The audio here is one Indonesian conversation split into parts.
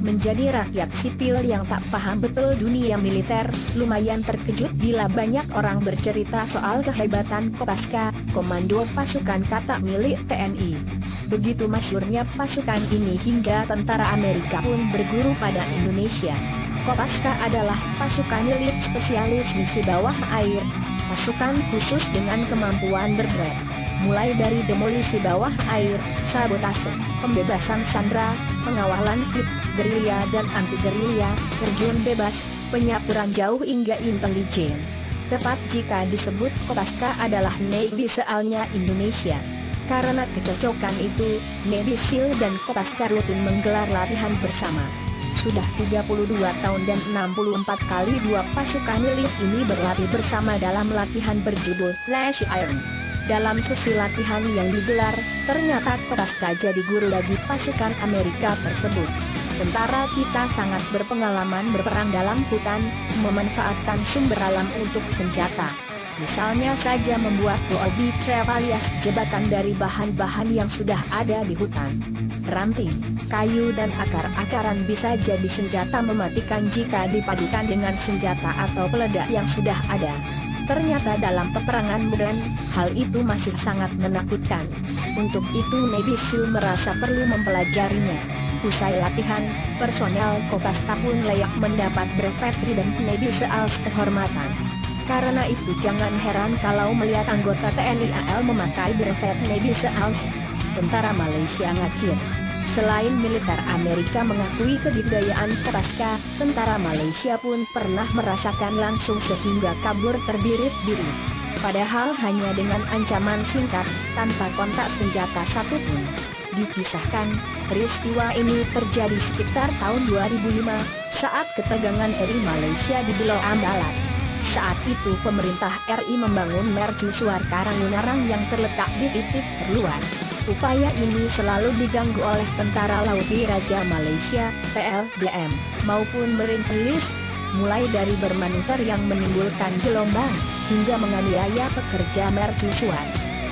menjadi rakyat sipil yang tak paham betul dunia militer, lumayan terkejut bila banyak orang bercerita soal kehebatan Kopaska, komando pasukan kata milik TNI. Begitu masyhurnya pasukan ini hingga tentara Amerika pun berguru pada Indonesia. Kopaska adalah pasukan elit spesialis misi bawah air, pasukan khusus dengan kemampuan berbret, mulai dari demolisi bawah air, sabotase, pembebasan sandera, pengawalan hit, gerilya dan anti-gerilya, terjun bebas, penyapuran jauh hingga intelijen. Tepat jika disebut Kopaska adalah Navy SEAL-nya Indonesia. Karena kecocokan itu, Navy SEAL dan Kopaska rutin menggelar latihan bersama. Sudah 32 tahun dan 64 kali dua pasukan elit ini berlatih bersama dalam latihan berjudul Flash Iron. Dalam sesi latihan yang digelar, ternyata Kopaska jadi guru bagi pasukan Amerika tersebut. Tentara kita sangat berpengalaman berperang dalam hutan, memanfaatkan sumber alam untuk senjata. Misalnya saja membuat booby-trap alias jebakan dari bahan-bahan yang sudah ada di hutan. Ranting, kayu dan akar-akaran bisa jadi senjata mematikan jika dipadukan dengan senjata atau peledak yang sudah ada. Ternyata dalam peperangan modern, hal itu masih sangat menakutkan. Untuk itu Navy SEAL merasa perlu mempelajarinya. Usai latihan, personel Kopaska pun layak mendapat brevet Trident Navy SEALs kehormatan. Karena itu jangan heran kalau melihat anggota TNI AL memakai brevet Navy SEALs. Tentara Malaysia ngacir. Selain militer Amerika mengakui kebudayaan Kopaska, tentara Malaysia pun pernah merasakan langsung sehingga kabur terbirit-birit. Padahal hanya dengan ancaman singkat, tanpa kontak senjata satupun. Dikisahkan, peristiwa ini terjadi sekitar tahun 2005, saat ketegangan RI Malaysia di Belau Ambalat. Saat itu pemerintah RI membangun mercusuar Karangunarang yang terletak di titik terluar. Upaya ini selalu diganggu oleh Tentara Laut Diraja Malaysia, TLDM, maupun Marine Police, mulai dari bermanuver yang menimbulkan gelombang, hingga menganiaya pekerja mercusuar.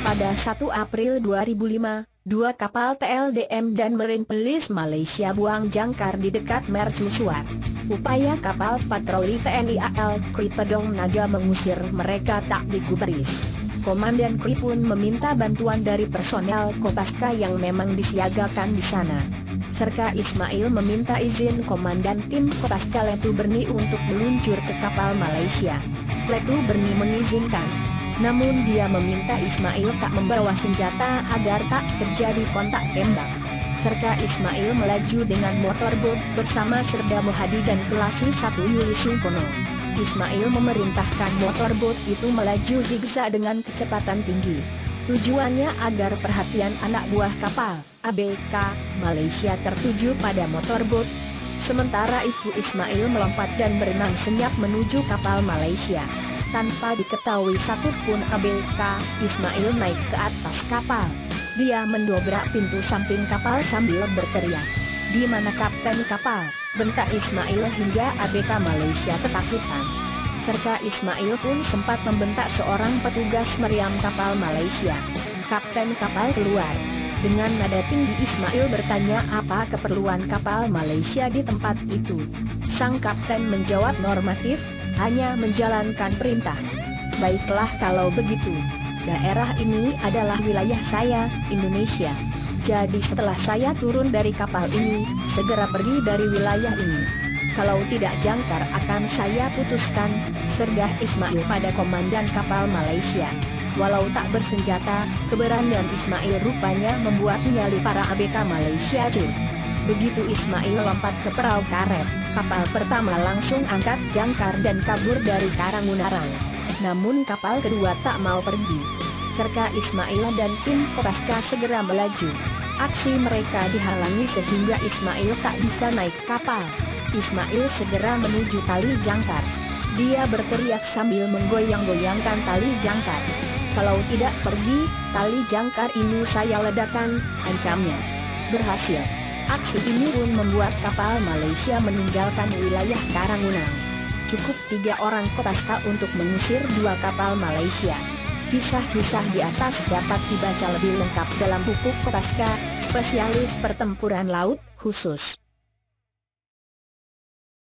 Pada 1 April 2005, dua kapal TLDM dan Marine Police Malaysia buang jangkar di dekat mercusuar. Upaya kapal patroli TNI AL Kripedong Naga mengusir mereka tak digubris. Komandan Kri pun meminta bantuan dari personel Kopaska yang memang disiagakan di sana. Serka Ismail meminta izin Komandan tim Kopaska Letu Berni untuk meluncur ke kapal Malaysia. Letu Berni mengizinkan. Namun dia meminta Ismail tak membawa senjata agar tak terjadi kontak tembak. Serka Ismail melaju dengan motorboat bersama Serda Mohadi dan Kelasi 1 Yuli Sungkono. Ismail memerintahkan motorboat itu melaju zigzag dengan kecepatan tinggi. Tujuannya agar perhatian anak buah kapal, ABK, Malaysia tertuju pada motorboat. Sementara itu Ismail melompat dan berenang senyap menuju kapal Malaysia. Tanpa diketahui satupun ABK, Ismail naik ke atas kapal. Dia mendobrak pintu samping kapal sambil berteriak, "Di mana kapten kapal?" bentak Ismail hingga ABK Malaysia ketakutan. Serka Ismail pun sempat membentak seorang petugas meriam kapal Malaysia. "Kapten kapal keluar!" Dengan nada tinggi Ismail bertanya apa keperluan kapal Malaysia di tempat itu. Sang kapten menjawab normatif, hanya menjalankan perintah. "Baiklah kalau begitu. Daerah ini adalah wilayah saya, Indonesia. Jadi setelah saya turun dari kapal ini, segera pergi dari wilayah ini. Kalau tidak jangkar akan saya putuskan," sergah Ismail pada komandan kapal Malaysia. Walau tak bersenjata, keberanian Ismail rupanya membuat nyali para ABK Malaysia hancur. Begitu Ismail lompat ke perahu karet, kapal pertama langsung angkat jangkar dan kabur dari Karangunarang. Namun kapal kedua tak mau pergi. Serka Ismail dan tim Kopaska segera melaju. Aksi mereka dihalangi sehingga Ismail tak bisa naik kapal. Ismail segera menuju tali jangkar. Dia berteriak sambil menggoyang-goyangkan tali jangkar, "Kalau tidak pergi, tali jangkar ini saya ledakan," ancamnya. Berhasil. Aksi ini pun membuat kapal Malaysia meninggalkan wilayah Karangunarang. Cukup 3 orang Kopaska untuk mengusir 2 kapal Malaysia. Kisah-kisah di atas dapat dibaca lebih lengkap dalam buku Kopaska, Spesialis Pertempuran Laut Khusus.